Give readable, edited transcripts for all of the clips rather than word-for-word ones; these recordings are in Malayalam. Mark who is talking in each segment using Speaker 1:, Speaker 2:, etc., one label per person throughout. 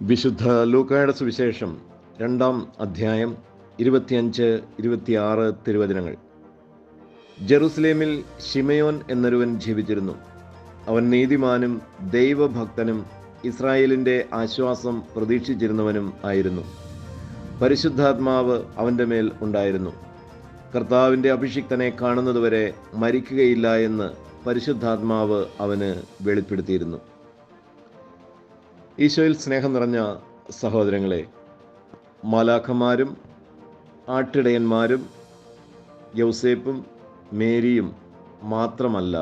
Speaker 1: വിശുദ്ധ ലൂക്കായുടെ സുവിശേഷം 2-ാം അധ്യായം 25-26 തിരുവചനങ്ങൾ. ജെറുസലേമിൽ ശിമയോൻ എന്നൊരുവൻ ജീവിച്ചിരുന്നു. അവൻ നീതിമാനും ദൈവഭക്തനും ഇസ്രായേലിൻ്റെ ആശ്വാസം പ്രതീക്ഷിച്ചിരുന്നവനും ആയിരുന്നു. പരിശുദ്ധാത്മാവ് അവൻ്റെ മേൽ ഉണ്ടായിരുന്നു. കർത്താവിൻ്റെ അഭിഷിക്തനെ കാണുന്നതുവരെ മരിക്കുകയില്ല എന്ന് പരിശുദ്ധാത്മാവ് അവന് വെളിപ്പെടുത്തിയിരുന്നു. ഈശോയിൽ സ്നേഹം നിറഞ്ഞ സഹോദരങ്ങളെ, മാലാഖമാരും ആട്ടിടയന്മാരും യൗസേപ്പും മേരിയും മാത്രമല്ല,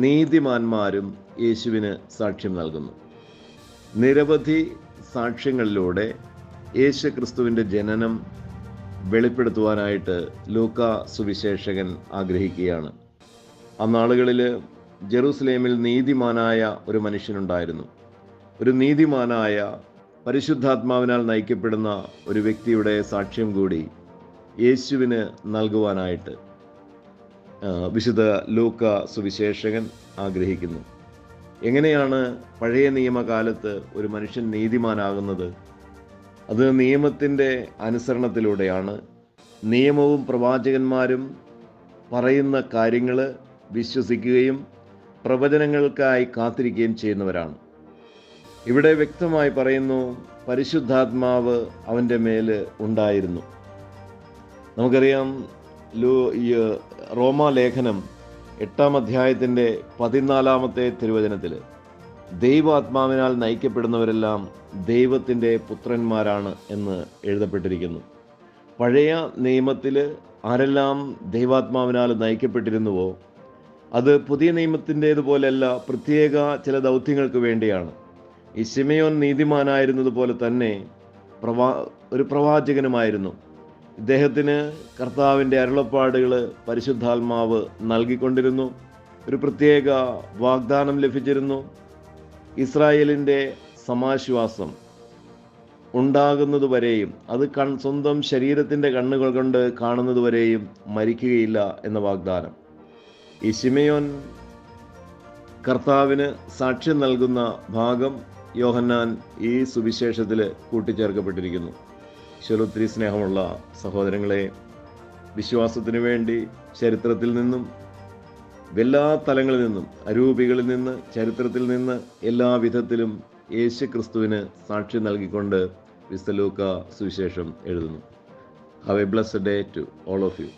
Speaker 1: നീതിമാന്മാരും യേശുവിന് സാക്ഷ്യം നൽകുന്നു. നിരവധി സാക്ഷ്യങ്ങളിലൂടെ യേശു ക്രിസ്തുവിൻ്റെ ജനനം വെളിപ്പെടുത്തുവാനായിട്ട് ലൂക്കാ സുവിശേഷകൻ ആഗ്രഹിക്കുകയാണ്. അന്നാളുകളിൽ ജെറുസലേമിൽ നീതിമാനായ ഒരു മനുഷ്യനുണ്ടായിരുന്നു. ഒരു നീതിമാനായ പരിശുദ്ധാത്മാവിനാൽ നയിക്കപ്പെടുന്ന ഒരു വ്യക്തിയുടെ സാക്ഷ്യം കൂടി യേശുവിന് നൽകുവാനായിട്ട് വിശുദ്ധ ലൂക്കാ സുവിശേഷകൻ ആഗ്രഹിക്കുന്നു. എങ്ങനെയാണ് പഴയ നിയമകാലത്ത് ഒരു മനുഷ്യൻ നീതിമാനാകുന്നത്? അത് നിയമത്തിൻ്റെ അനുസരണത്തിലൂടെയാണ്. നിയമവും പ്രവാചകന്മാരും പറയുന്ന കാര്യങ്ങൾ വിശ്വസിക്കുകയും പ്രവചനങ്ങൾക്കായി കാത്തിരിക്കുകയും ചെയ്യുന്നവരാണ്. ഇവിടെ വ്യക്തമായി പറയുന്നു, പരിശുദ്ധാത്മാവ് അവൻ്റെ മേൽ ഉണ്ടായിരുന്നു. നമുക്കറിയാം, റോമാലേഖനം 8-ാം അധ്യായത്തിൻ്റെ 14-ാമത്തെ തിരുവചനത്തിൽ ദൈവാത്മാവിനാൽ നയിക്കപ്പെടുന്നവരെല്ലാം ദൈവത്തിൻ്റെ പുത്രന്മാരാണ് എന്ന് എഴുതപ്പെട്ടിരിക്കുന്നു. പഴയ നിയമത്തിൽ ആരെല്ലാം ദൈവാത്മാവിനാൽ നയിക്കപ്പെട്ടിരുന്നുവോ അത് പുതിയ നിയമത്തിൻ്റേതുപോലെയല്ല, പ്രത്യേക ചില ദൗത്യങ്ങൾക്ക് വേണ്ടിയാണ്. ഈ ശിമയോൻ നീതിമാനായിരുന്നതുപോലെ തന്നെ ഒരു പ്രവാചകനുമായിരുന്നു. ഇദ്ദേഹത്തിന് കർത്താവിൻ്റെ അരുളപ്പാടുകൾ പരിശുദ്ധാത്മാവ് നൽകിക്കൊണ്ടിരുന്നു. ഒരു പ്രത്യേക വാഗ്ദാനം ലഭിച്ചിരുന്നു. ഇസ്രായേലിൻ്റെ സമാശ്വാസം ഉണ്ടാകുന്നതുവരെയും, അത് സ്വന്തം ശരീരത്തിൻ്റെ കണ്ണുകൾ കൊണ്ട് കാണുന്നതുവരെയും മരിക്കുകയില്ല എന്ന വാഗ്ദാനം. ഈ ശിമയോൻ കർത്താവിന് സാക്ഷ്യം നൽകുന്ന ഭാഗം യോഹന്നാൻ ഈ സുവിശേഷത്തിൽ കൂട്ടിച്ചേർക്കപ്പെട്ടിരിക്കുന്നു. ഈശോയിൽ സ്നേഹമുള്ള സഹോദരങ്ങളെ, വിശ്വാസത്തിനു വേണ്ടി ചരിത്രത്തിൽ നിന്നും എല്ലാ തലങ്ങളിൽ നിന്നും, അരൂപികളിൽ നിന്ന്, ചരിത്രത്തിൽ നിന്ന് എല്ലാ വിധത്തിലും യേശു ക്രിസ്തുവിന് സാക്ഷ്യം നൽകിക്കൊണ്ട് വിശുദ്ധ ലൂക്കാ സുവിശേഷം എഴുതുന്നു. Have a blessed day to all of U.